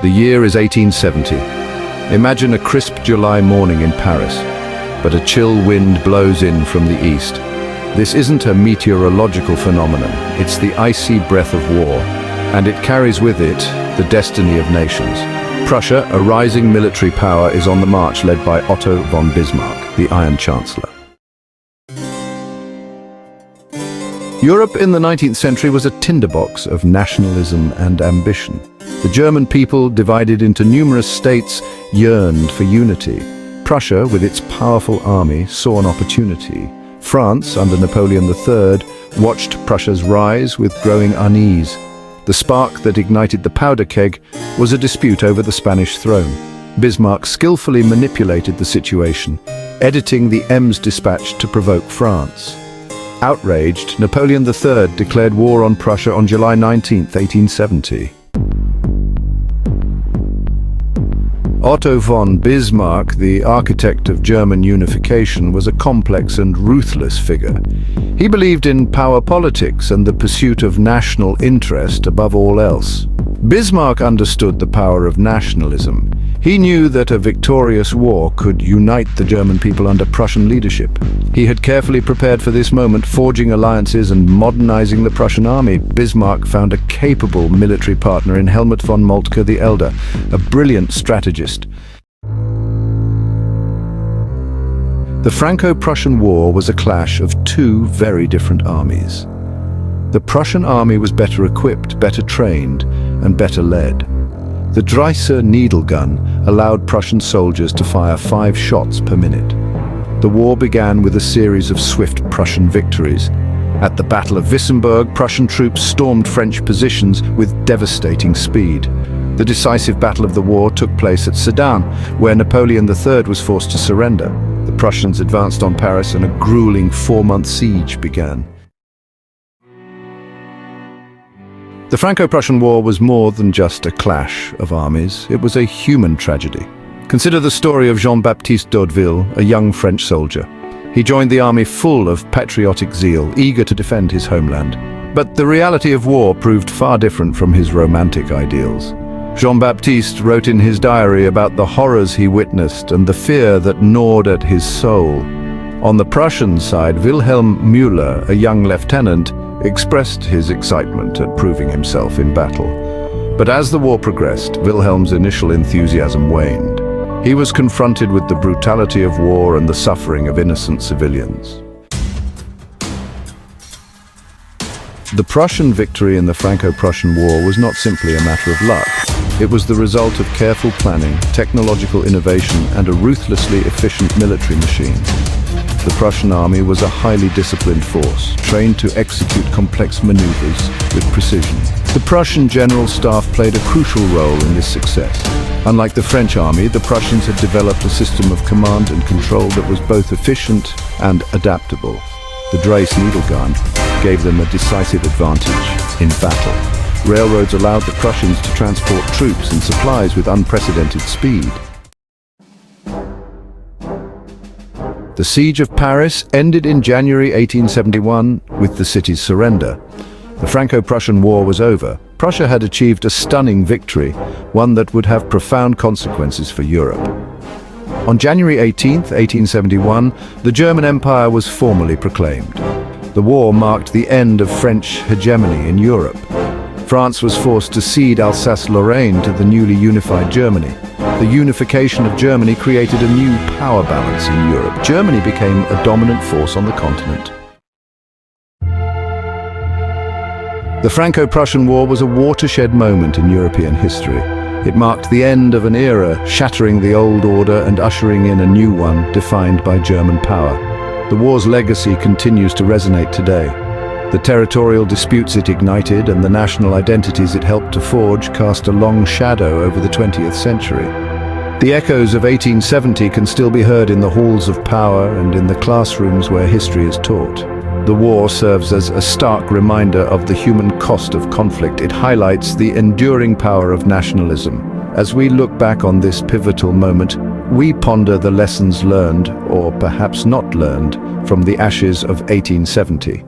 The year is 1870. Imagine a crisp July morning in Paris, but a chill wind blows in from the east. This isn't a meteorological phenomenon, it's the icy breath of war, and it carries with it the destiny of nations. Prussia, a rising military power, is on the march led by Otto von Bismarck, the Iron Chancellor. Europe in the 19th century was a tinderbox of nationalism and ambition. The German people, divided into numerous states, yearned for unity. Prussia, with its powerful army, saw an opportunity. France, under Napoleon III, watched Prussia's rise with growing unease. The spark that ignited the powder keg was a dispute over the Spanish throne. Bismarck skillfully manipulated the situation, editing the Ems dispatch to provoke France. Outraged, Napoleon III declared war on Prussia on July 19, 1870. Otto von Bismarck, the architect of German unification, was a complex and ruthless figure. He believed in power politics and the pursuit of national interest above all else. Bismarck understood the power of nationalism. He knew that a victorious war could unite the German people under Prussian leadership. He had carefully prepared for this moment, forging alliances and modernizing the Prussian army. Bismarck found a capable military partner in Helmut von Moltke the Elder, a brilliant strategist. The Franco-Prussian War was a clash of two very different armies. The Prussian army was better equipped, better trained, and better led. The Dreiser needle gun allowed Prussian soldiers to fire 5 shots per minute. The war began with a series of swift Prussian victories. At the Battle of Wissembourg, Prussian troops stormed French positions with devastating speed. The decisive battle of the war took place at Sedan, where Napoleon III was forced to surrender. The Prussians advanced on Paris and a grueling 4-month siege began. The Franco-Prussian War was more than just a clash of armies. It was a human tragedy. Consider the story of Jean-Baptiste d'Hauteville, a young French soldier. He joined the army full of patriotic zeal, eager to defend his homeland. But the reality of war proved far different from his romantic ideals. Jean-Baptiste wrote in his diary about the horrors he witnessed and the fear that gnawed at his soul. On the Prussian side, Wilhelm Müller, a young lieutenant, expressed his excitement at proving himself in battle. But as the war progressed, Wilhelm's initial enthusiasm waned. He was confronted with the brutality of war and the suffering of innocent civilians. The Prussian victory in the Franco-Prussian War was not simply a matter of luck. It was the result of careful planning, technological innovation, and a ruthlessly efficient military machine. The Prussian army was a highly disciplined force, trained to execute complex maneuvers with precision. The Prussian general staff played a crucial role in this success. Unlike the French army, the Prussians had developed a system of command and control that was both efficient and adaptable. The Dreiser needle gun gave them a decisive advantage in battle. Railroads allowed the Prussians to transport troops and supplies with unprecedented speed. The siege of Paris ended in January 1871 with the city's surrender. The Franco-Prussian War was over. Prussia had achieved a stunning victory, one that would have profound consequences for Europe. On January 18, 1871, the German Empire was formally proclaimed. The war marked the end of French hegemony in Europe. France was forced to cede Alsace-Lorraine to the newly unified Germany. The unification of Germany created a new power balance in Europe. Germany became a dominant force on the continent. The Franco-Prussian War was a watershed moment in European history. It marked the end of an era, shattering the old order and ushering in a new one defined by German power. The war's legacy continues to resonate today. The territorial disputes it ignited and the national identities it helped to forge cast a long shadow over the 20th century. The echoes of 1870 can still be heard in the halls of power and in the classrooms where history is taught. The war serves as a stark reminder of the human cost of conflict. It highlights the enduring power of nationalism. As we look back on this pivotal moment, we ponder the lessons learned, or perhaps not learned, from the ashes of 1870.